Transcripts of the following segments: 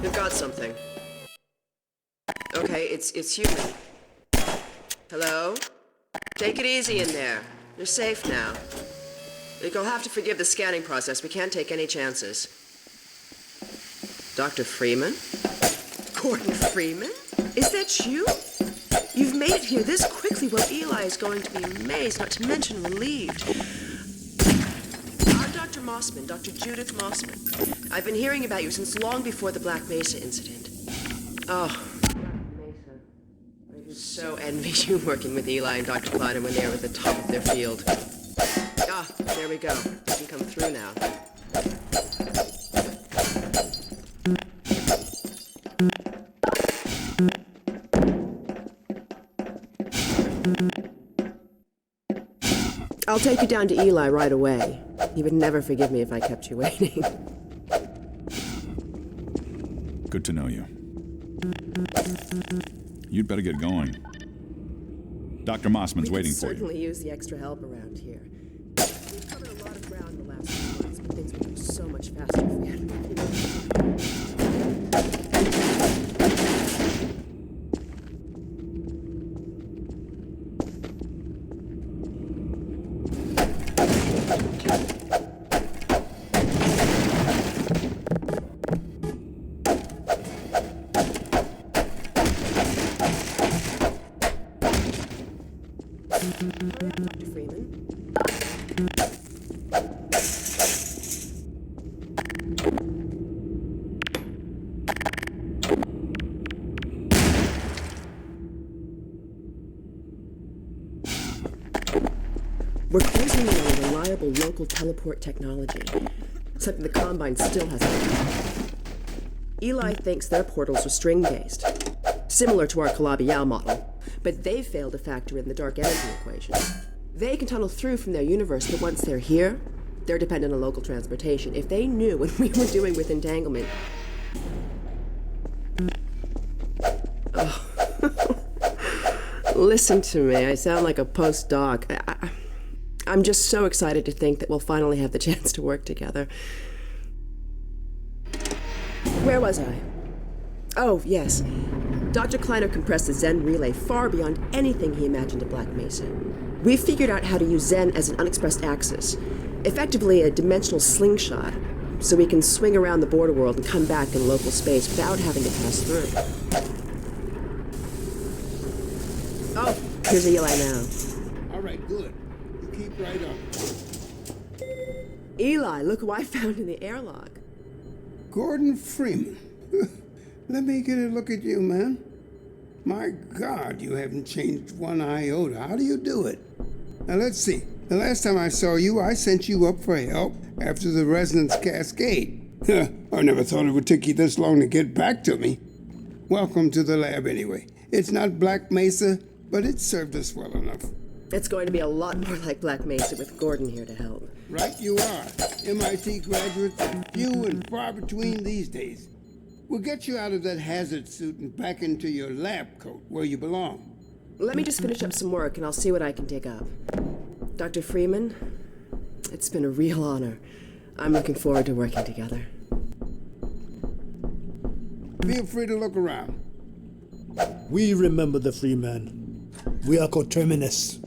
We've got something. Okay, it's human. Hello? Take it easy in there. You're safe now. You'll have to forgive the scanning process. We can't take any chances. Dr. Freeman? Gordon Freeman? Is that you? You've made it here this quickly. Well, Eli is going to be amazed, not to mention relieved. I'm Dr. Mossman, Dr. Judith Mossman. I've been hearing about you since long before the Black Mesa incident. Oh, Black Mesa. I just so envy you working with Eli and Dr. Clyden when they were at the top of their field. Ah, there we go. You can come through now. I'll take you down to Eli right away. He would never forgive me if I kept you waiting. Good to know you. You'd better get going. Dr. Mossman's waiting for you. We certainly use the extra help around here. We've covered a lot of ground in the last few months, but things would go so much faster if we had more people. Dr. Freeman? We're closing in on a reliable local teleport technology. Something the Combine still hasn't. Eli thinks their portals are string-based. similar to our Calabi-Yau model, but they failed to factor in the dark energy equation. They can tunnel through from their universe, but once they're here, they're dependent on local transportation. If they knew what we were doing with entanglement... Oh. Listen to me, I sound like a postdoc. I'm just so excited to think that we'll finally have the chance to work together. Where was I? Oh, yes. Dr. Kleiner compressed the Zen relay far beyond anything he imagined at Black Mesa. We figured out how to use Zen as an unexpressed axis, effectively a dimensional slingshot, so we can swing around the border world and come back in local space without having to pass through. Oh, here's Eli now. All right, good. You keep right on. Eli, look who I found in the airlock. Gordon Freeman. Let me get a look at you, man. My God, you haven't changed one iota. How do you do it? Now, let's see. The last time I saw you, I sent you up for help after the resonance cascade. I never thought it would take you this long to get back to me. Welcome to the lab, anyway. It's not Black Mesa, but it served us well enough. It's going to be a lot more like Black Mesa with Gordon here to help. Right you are. MIT graduates are few and far between these days. We'll get you out of that hazard suit and back into your lab coat where you belong. Let me just finish up some work and I'll see what I can dig up. Dr. Freeman, it's been a real honor. I'm looking forward to working together. Feel free to look around. We remember the Freeman. We are coterminous.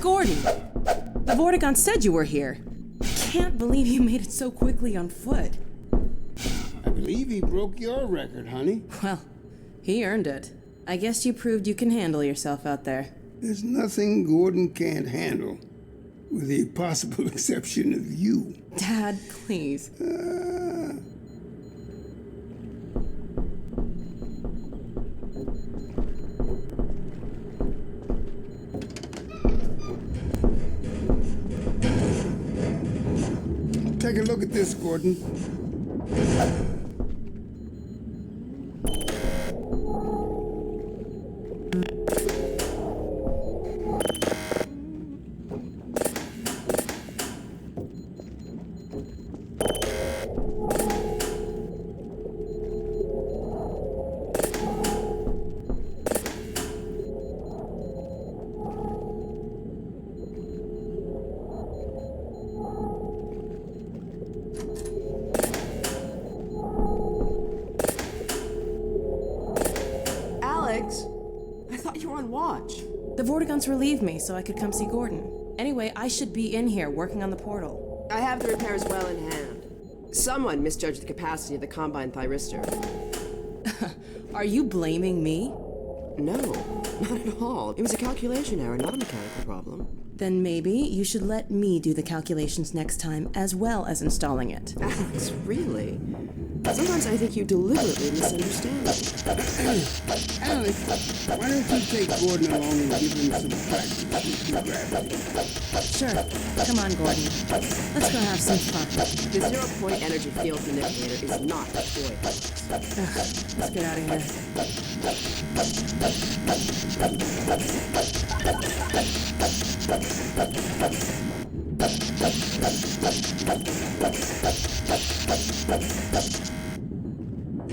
Gordon! The Vortigaunt said you were here. Can't believe you made it so quickly on foot. I believe he broke your record, honey. Well, he earned it. I guess you proved you can handle yourself out there. There's nothing Gordon can't handle, with the possible exception of you. Dad, please. Take a look at this, Gordon. I thought you were on watch. The Vortigaunts relieved me so I could come see Gordon. Anyway, I should be in here working on the portal. I have the repairs well in hand. Someone misjudged the capacity of the Combine thyristor. Are you blaming me? No, not at all. It was a calculation error, not a mechanical problem. Then maybe you should let me do the calculations next time as well as installing it. Alex, really? Sometimes I think you deliberately misunderstand me. Alex, why don't you take Gordon along and give him some practice with your gravity? Sure. Come on, Gordon. Let's go have some fun. The zero-point energy field manipulator is not a toy. Let's get out of here.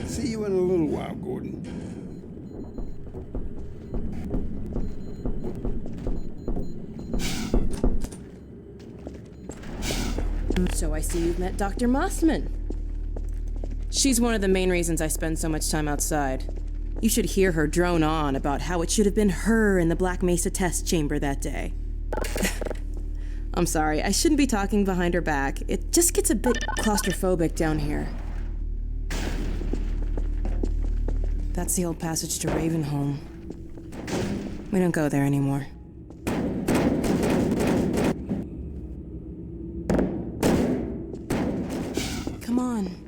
See you in a little while, Gordon. So I see you've met Dr. Mossman. She's one of the main reasons I spend so much time outside. You should hear her drone on about how it should have been her in the Black Mesa test chamber that day. I'm sorry, I shouldn't be talking behind her back. It just gets a bit claustrophobic down here. That's the old passage to Ravenholm. We don't go there anymore. Come on.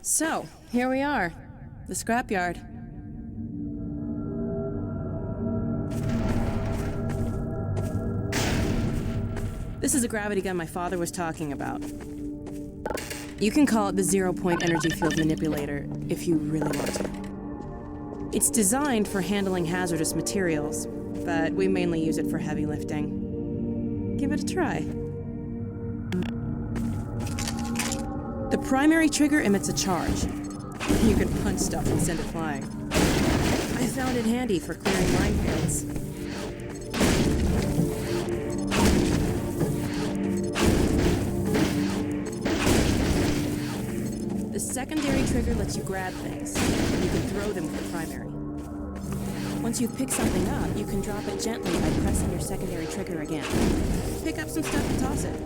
So, here we are. The scrapyard. This is a gravity gun my father was talking about. You can call it the zero-point energy field manipulator if you really want to. It's designed for handling hazardous materials, but we mainly use it for heavy lifting. Give it a try. The primary trigger emits a charge. You can punch stuff and send it flying. I found it handy for clearing minefields. The secondary trigger lets you grab things. You can throw them with the primary. Once you pick something up, you can drop it gently by pressing your secondary trigger again. Pick up some stuff and toss it.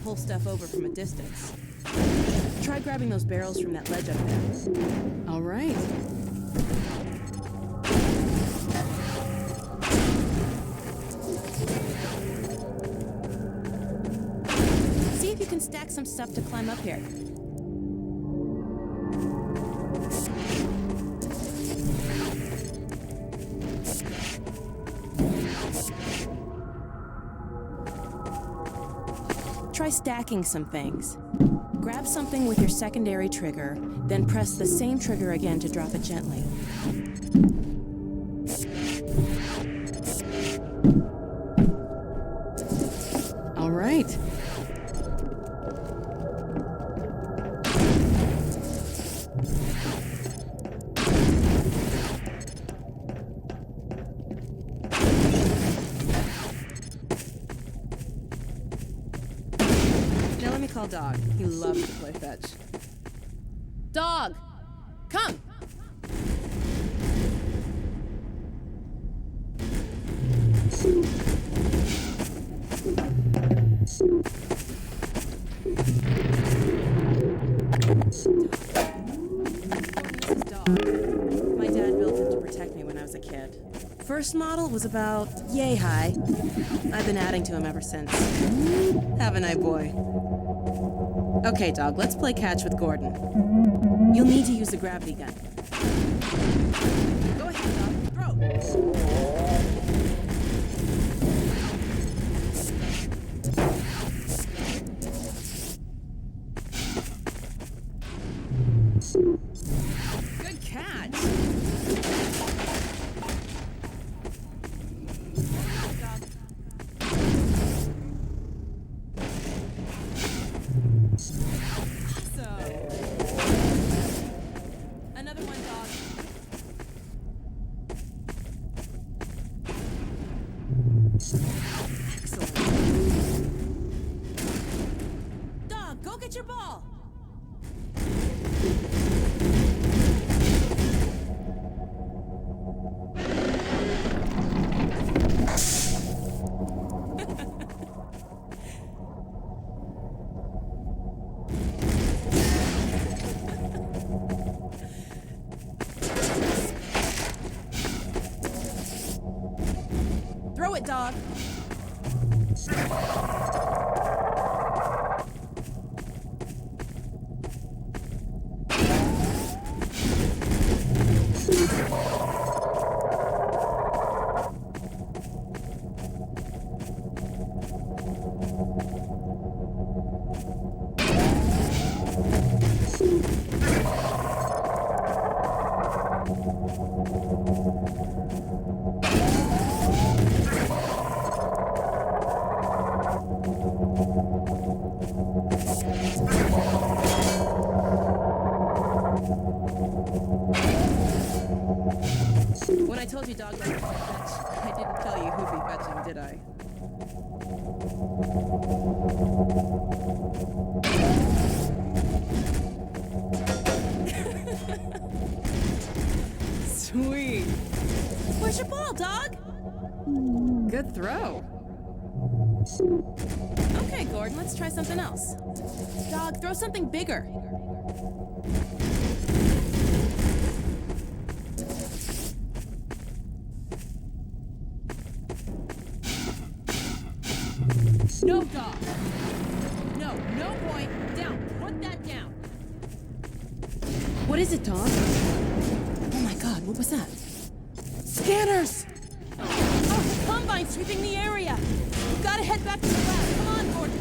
Pull stuff over from a distance. Try grabbing those barrels from that ledge up there. All right. See if you can stack some stuff to climb up here. Try stacking some things. Grab something with your secondary trigger, then press the same trigger again to drop it gently. All right. Call Dog. He loves to play fetch. Dog! Come! This is Dog. My dad built him to protect me when I was a kid. First model was about yay high. I've been adding to him ever since. Have a night, boy. Okay, Dog, let's play catch with Gordon. You'll need to use the gravity gun. Go ahead, Dog. Throw! Good catch! Another one, Dog. Excellent. Dog, go get your ball. Throw it, Dog. When I told you dog likes to fetch, I didn't tell you who'd be fetching, did I? Sweet. Where's your ball, dog? Good throw. Okay, Gordon, let's try something else. Dog, throw something bigger. No, dog. No, no, boy. Down. Put that down. What is it, dog? Oh my god, what was that? Scanners! Oh, Combine sweeping the area! We've gotta head back to the lab. Come on, Gordon.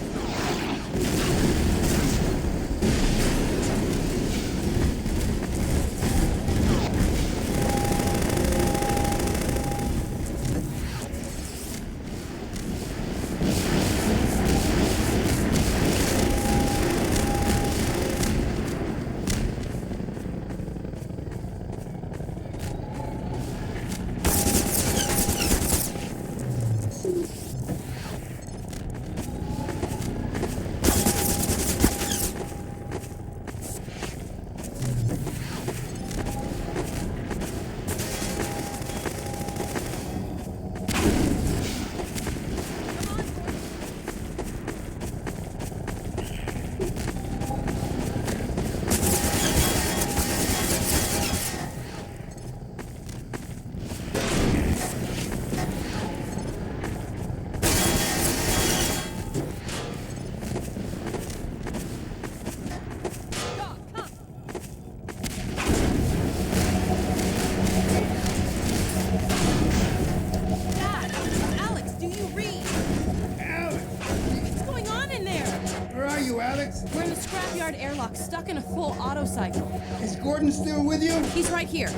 We're in the scrapyard airlock, stuck in a full auto cycle. Is Gordon still with you? He's right here.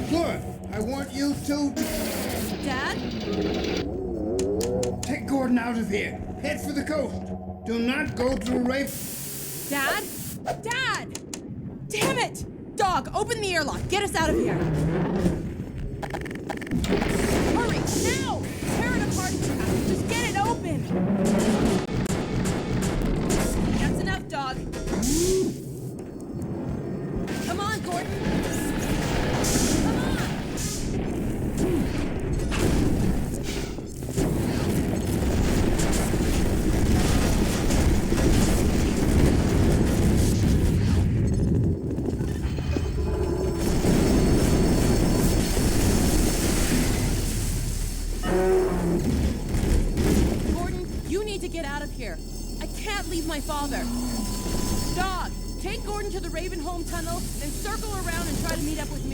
Good. I want you to Dad? take Gordon out of here. Head for the coast. Do not go through Rafe. Dad? Dad! Damn it! Dog, open the airlock. Get us out of here. Hurry, now! Tear it apart if you have to. Just get it open. That's enough, dog. Come on, Gordon. Come on. Gordon, you need to get out of here. I can't leave my father. Dog, take Gordon to the Ravenholm tunnel, then circle around and try to meet up with